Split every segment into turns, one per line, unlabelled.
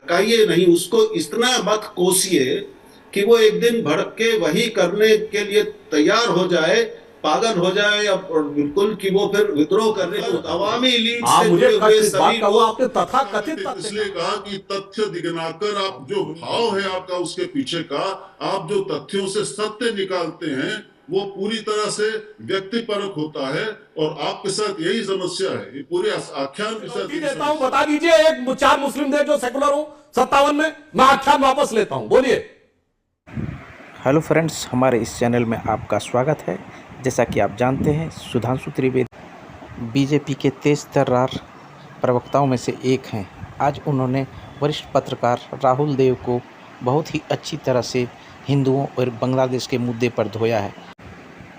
भड़काइए नहीं, उसको इतना मत कोसिए कि वो एक दिन भड़क के वही करने के लिए तैयार हो जाए, पागल हो जाए और बिल्कुल कि वो फिर विद्रोह करने को अवामी लीग से
मुझे
जुड़े हुए सभी
लोग आपने तथा कथित
इसलिए कहा कि तथ्य दिखलाकर आप जो भाव है आपका उसके पीछे का, आप जो तथ्यों से सत्य निकालते हैं वो पूरी तरह से व्यक्तिपरक होता है और आपके साथ यही समस्या है। ये पूरे आख्यान के साथ
देता हूं, बता दीजिए एक 4 मुस्लिम देश जो सेकुलर हो 57 में, मैं आख्यान वापस लेता हूं, बोलिए।
हेलो फ्रेंड्स, हमारे इस चैनल में आपका स्वागत है। जैसा कि आप जानते हैं, सुधांशु त्रिवेदी बीजेपी के तेज तर्रार प्रवक्ताओं में से एक हैं। आज उन्होंने वरिष्ठ पत्रकार राहुल देव को बहुत ही अच्छी तरह से हिंदुओं और बांग्लादेश के मुद्दे पर धोया है।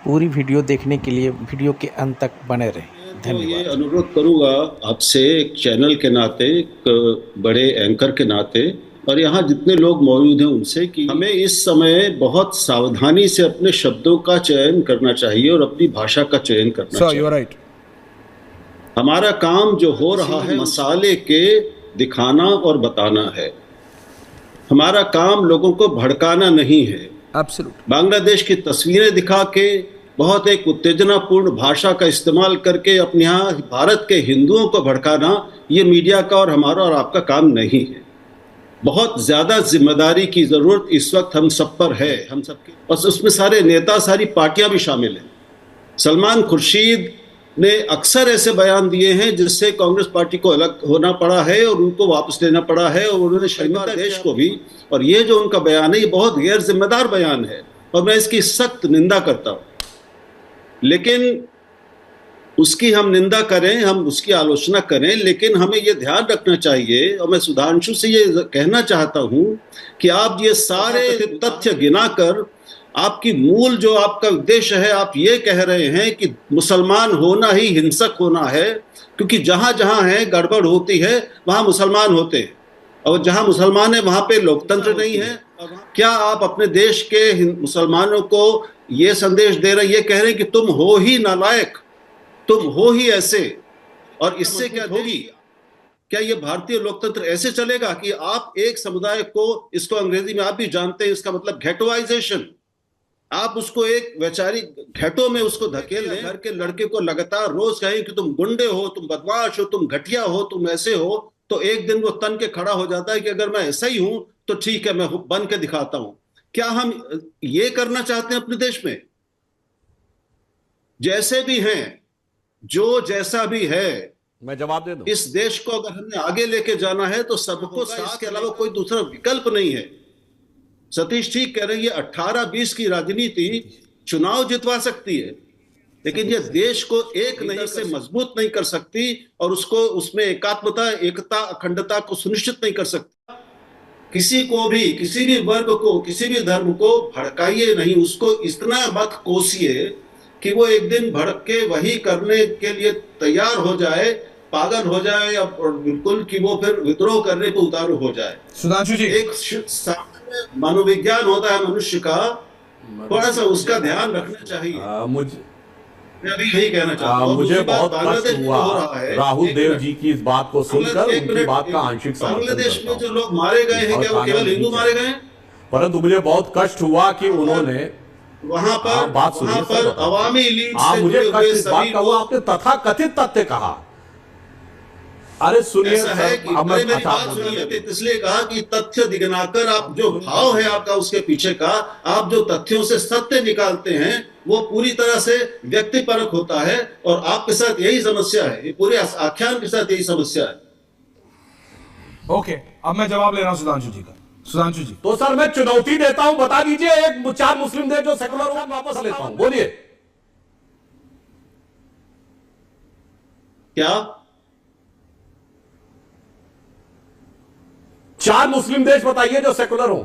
पूरी वीडियो देखने के लिए वीडियो के अंत तक बने रहें। धन्यवाद।
ये अनुरोध करूंगा आपसे, एक चैनल के नाते, एक बड़े एंकर के नाते, और यहाँ जितने लोग मौजूद हैं उनसे, कि हमें इस समय बहुत सावधानी से अपने शब्दों का चयन करना चाहिए और अपनी भाषा का चयन करना चाहिए।
You're right.
हमारा काम जो हो रहा है मसाले के दिखाना और बताना है। हमारा काम लोगों को भड़काना नहीं है।
Absolutely.
बांग्लादेश की तस्वीरें दिखा के, बहुत एक उत्तेजनापूर्ण भाषा का इस्तेमाल करके अपने यहाँ भारत के हिंदुओं को भड़काना, ये मीडिया का और हमारा और आपका काम नहीं है। बहुत ज़्यादा जिम्मेदारी की ज़रूरत इस वक्त हम सब पर है, हम सबकी, और उसमें सारे नेता, सारी पार्टियां भी शामिल हैं। सलमान खुर्शीद ने अक्सर ऐसे बयान दिए हैं जिससे कांग्रेस पार्टी को अलग होना पड़ा है और उनको वापस लेना पड़ा है, और उन्होंने शर्मिंदा देश को भी। और ये जो उनका बयान है, ये बहुत गैर जिम्मेदार बयान है और मैं इसकी सख्त निंदा करता हूँ। लेकिन उसकी हम निंदा करें, हम उसकी आलोचना करें, लेकिन हमें ये ध्यान रखना चाहिए, और मैं सुधांशु से ये कहना चाहता हूँ कि आप ये सारे तथ्य गिनाकर, आपकी मूल जो आपका उद्देश्य है, आप ये कह रहे हैं कि मुसलमान होना ही हिंसक होना है, क्योंकि जहाँ जहाँ है गड़बड़ होती है वहाँ मुसलमान होते हैं, और जहाँ मुसलमान है वहाँ पे लोकतंत्र नहीं है। क्या आप अपने देश के मुसलमानों को ये संदेश दे रहे, ये कह रहे हैं कि तुम हो ही नालायक, तुम हो ही ऐसे, और इससे क्या होगी? क्या ये भारतीय लोकतंत्र ऐसे चलेगा कि आप एक समुदाय को, इसको अंग्रेजी में आप भी जानते हैं, इसका मतलब घेटोइजेशन, आप उसको एक वैचारिक घेटो में उसको धकेल लें। घर के लड़के को लगातार रोज कहें कि तुम गुंडे हो, तुम बदमाश हो, तुम घटिया हो, तुम ऐसे हो, तो एक दिन वो तन के खड़ा हो जाता है कि अगर मैं ऐसा ही हूं तो ठीक है, मैं बन के दिखाता हूं। क्या हम ये करना चाहते हैं अपने देश में? जैसे भी हैं, जो जैसा भी है,
मैं जवाब दे दूं।
इस देश को अगर हमने आगे लेके जाना है तो सबको साथ के अलावा कोई दूसरा विकल्प नहीं है। सतीश ठीक कह रहे हैं, ये 18-20 की राजनीति चुनाव जितवा सकती है, लेकिन ये देश को एक नहीं से मजबूत नहीं कर सकती, और उसको उसमें एकात्मता, एकता, अखंडता को सुनिश्चित नहीं कर सकती। किसी को भी, किसी भी वर्ग को, किसी भी धर्म को भड़काइए नहीं, उसको इतना मत कोसिए कि वो एक दिन भड़क के वही करने के लिए तैयार हो जाए, पागल हो जाए, और बिल्कुल कि वो फिर विद्रोह करने को उतारू हो जाए।
सुधांशु जी,
एक मनोविज्ञान होता है मनुष्य का, थोड़ा सा उसका ध्यान रखना चाहिए। मैं अभी यही कहना चाहता हूँ।
मुझे बहुत कष्ट हुआ राहुल देव जी की इस बात को सुनकर, उनकी बात का आंशिक समर्थन।
बांग्लादेश में जो लोग मारे गए हैं, क्या वो केवल हिंदू मारे गए हैं?
परंतु मुझे बहुत कष्ट हुआ कि उन्होंने
वहां पर अवामी लीग से
मुझे
जुड़े हुए
कष्ट
सभी
हुआ, आपने तथा कथित तथ्य कहा। अरे सुनिए,
ऐसा है कि मेरी बात सुनिए, इसलिए कहा कि तथ्य दिखलाकर, आप जो भाव है आपका उसके पीछे का, आप जो तथ्यों से सत्य निकालते हैं वो पूरी तरह से व्यक्तिपरक होता है, और आपके साथ यही समस्या है, ये पूरे आख्यान के साथ यही समस्या है।
ओके, अब मैं जवाब ले रहा हूं सुधांशु जी का। सुधांशु जी,
तो सर मैं चुनौती देता हूं, बता दीजिए एक 4 मुस्लिम देश जो सेकुलर हो, वापस लेता हूं, बोलिए।
क्या
4 मुस्लिम देश बताइए जो सेकुलर हो,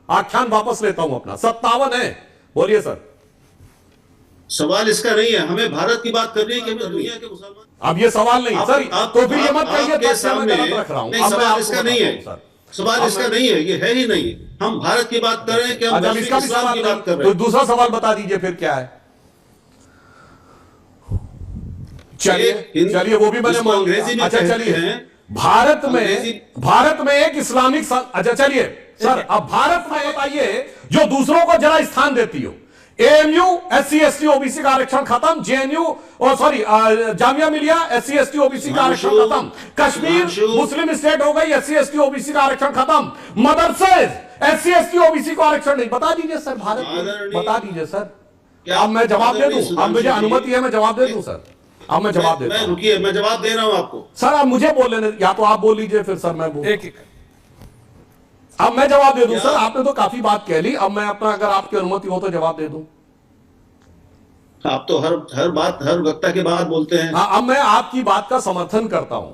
आख्यान वापस लेता हूं अपना। 57 है, बोलिए सर।
सवाल इसका नहीं है, हमें भारत की बात करनी है कि हमें दुनिया के मुसलमान।
अब ये सवाल नहीं सर, तो फिर ये मत कहिए
आपके सामने
रख रहा हूं।
सवाल इसका नहीं है, सवाल इसका नहीं है, ये है ही नहीं। हम भारत की बात कर रहे हैं कि हम
इसका भी
इस्लाम की बात कर रहे
तो
हैं।
दूसरा सवाल बता दीजिए फिर क्या है। चलिए वो भी मैंने
अंग्रेजी में
अच्छा
कहते
चलिए
हैं
भारत में एक इस्लामिक अच्छा चलिए सर, अब भारत में बताइए जो दूसरों को जरा स्थान देती हो। एएमयू SC ST OBC का आरक्षण खत्म, JNU sorry Jamia Millia SC ST OBC का आरक्षण खत्म, कश्मीर मुस्लिम स्टेट हो गई SC ST OBC का आरक्षण खत्म, मदरसे SC ST OBC को आरक्षण नहीं। बता दीजिए सर, भारत में बता दीजिए सर। अब मैं जवाब दे दूं, अब मुझे अनुमति है मैं जवाब दे दूं सर। अब मैं जवाब देता हूं।
रुकिए, मैं जवाब दे रहा हूं आपको
सर। अब मुझे बोल लेने, या तो आप बोल लीजिए फिर सर मैं बोल।
एक
अब मैं जवाब दे दूं सर, आपने तो काफी बात कह ली। अब मैं अपना, अगर आपकी अनुमति हो तो जवाब दे दूं।
आप तो हर बात हर वक्ता के बाद बोलते हैं।
अब मैं आपकी बात का समर्थन करता हूं।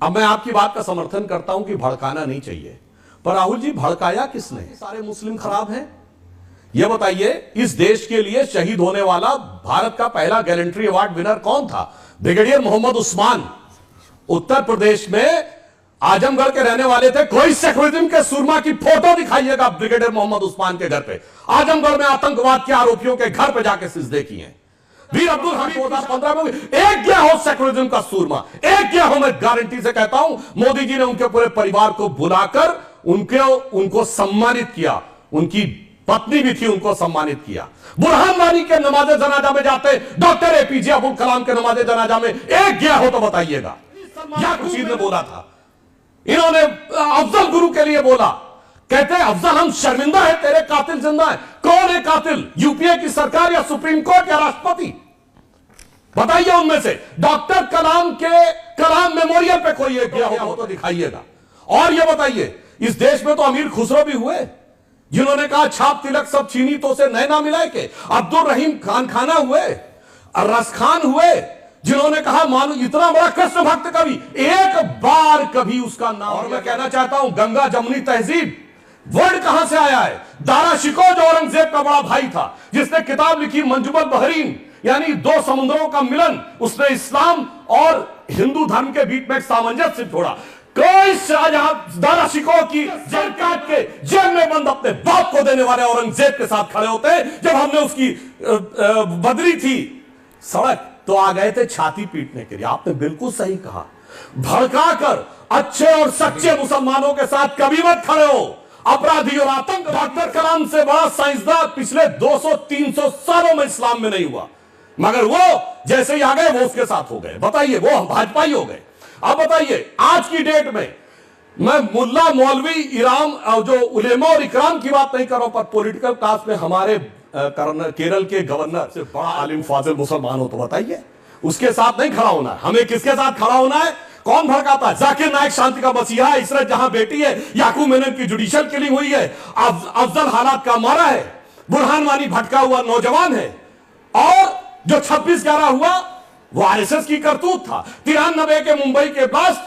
अब मैं आपकी बात का समर्थन करता हूं कि भड़काना नहीं चाहिए, पर राहुल जी भड़काया किसने? सारे मुस्लिम खराब हैं? यह बताइए, इस देश के लिए शहीद होने वाला भारत का पहला गैलेंट्री अवार्ड विनर कौन था? ब्रिगेडियर मोहम्मद उस्मान। उत्तर प्रदेश में आजमगढ़ के रहने वाले थे। कोई सेक्युलरिज्म के सुरमा की फोटो दिखाइएगा ब्रिगेडियर मोहम्मद उस्मान के घर पे। आजमगढ़ में आतंकवाद के आरोपियों के घर पे जाके सिजदे किए हैं। वीर अब्दुल हमीद 2015 में एक गया हो सेक्युलरिज्म का सूरमा, एक गया हो। मैं गारंटी से कहता हूं, मोदी जी ने उनके पूरे परिवार को बुलाकर उनको सम्मानित किया। उनकी पत्नी भी थी, उनको सम्मानित किया। बुरहान वानी के नमाजे जनाजा में जाते, डॉक्टर APJ अब्दुल कलाम के नमाजे जनाजा में एक गया हो तो बताइएगा। या खुशीद ने बोला था, इन्होंने अफजल गुरु के लिए बोला, कहते हैं अफजल हम शर्मिंदा है, तेरे कातिल जिंदा है। कौन है कातिल? यूपीए की सरकार या सुप्रीम कोर्ट या राष्ट्रपति? बताइए उनमें से। डॉक्टर कलाम के कलाम मेमोरियल पे कोई एक गया हो तो दिखाइएगा। और ये बताइए, इस देश में तो अमीर खुसरो भी हुए, जिन्होंने कहा छाप तिलक सब छीनी तो से नैना मिलाए के। अब्दुल रहीम खान खाना हुए, रस खान हुए, जिन्होंने कहा मानो इतना बड़ा कृष्ण भक्त कवि, एक बार कभी उसका नाम। और मैं कहना चाहता हूं, गंगा जमुनी तहजीब वर्ड कहां से आया है? दारा शिकोह जो औरंगजेब का बड़ा भाई था, जिसने किताब लिखी मंजुमल बहरीन, यानी दो समुद्रों का मिलन। उसने इस्लाम और हिंदू धर्म के बीच में एक सामंजस्य छोड़ा। कोई शाहजहां दारा शिकोह की जेल काट के जेल में बंद अपने बाप को देने वाले औरंगजेब के साथ खड़े होते हैं। जब हमने उसकी बदली थी सड़क, तो आ गए थे छाती पीटने के लिए। आपने बिल्कुल सही कहा, भड़काकर अच्छे और सच्चे मुसलमानों के साथ कभी मत खड़े हो। अपराधी और आतंक। डॉक्टर कलाम से बड़ा साइंसदान पिछले 200-300 सालों में इस्लाम में नहीं हुआ, मगर वो जैसे ही आ गए वो उसके साथ हो गए। बताइए, वो भाजपा ही हो गए। अब बताइए, आज की डेट में मैं मुल्ला मौलवी इराम जो उलेमा और इकराम की बात नहीं कर रहा हूं, पर पॉलिटिकल क्लास में हमारे केरल के गवर्नर से बड़ा आलिम फाजिल मुसलमान हो तो बताइए, उसके साथ नहीं खड़ा होना है। हमें किसके साथ खड़ा होना है? कौन भड़काता है? जाकिर नायक शांति का मसीहा, इसरत जहां बेटी है, याकूब मेनन की जुडिशियल किलिंग हुई है, अफजल हालात का मारा है, बुरहान वानी भटका हुआ नौजवान है, और जो 26/11 हुआ वो RSS की करतूत था। 93 के मुंबई के ब्लास्ट,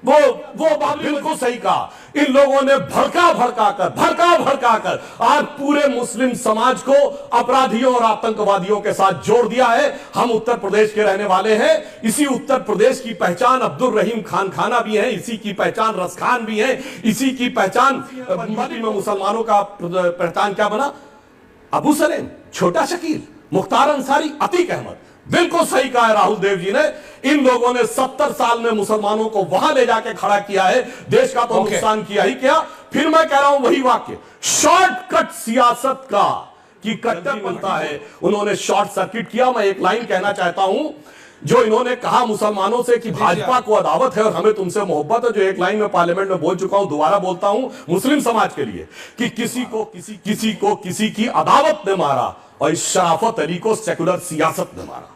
वो बिल्कुल सही कहा। इन लोगों ने भड़का कर आज पूरे मुस्लिम समाज को अपराधियों और आतंकवादियों के साथ जोड़ दिया है। हम उत्तर प्रदेश के रहने वाले हैं। इसी उत्तर प्रदेश की पहचान अब्दुल रहीम खान खाना भी है, इसी की पहचान रस खान भी है, इसी की पहचान में मुसलमानों का पहचान क्या बना? अबू सलेम, छोटा शकील, मुख्तार अंसारी, अतीक अहमद। बिल्कुल सही कहा है राहुल देव जी ने। इन लोगों ने 70 साल में मुसलमानों को वहां ले जाके खड़ा किया है। देश का तो नुकसान किया ही क्या। फिर मैं कह रहा हूं वही वाक्य, शॉर्टकट सियासत का कि कट्टर बनता है, उन्होंने शॉर्ट सर्किट किया। मैं एक लाइन कहना चाहता हूं, जो इन्होंने कहा मुसलमानों से कि भाजपा को अदावत है और हमें तुमसे मोहब्बत है, जो एक लाइन में पार्लियामेंट में बोल चुका हूं, दोबारा बोलता हूं मुस्लिम समाज के लिए, कि किसी को किसी की अदावत ने मारा और इस शराफत अली को सेकुलर सियासत ने मारा।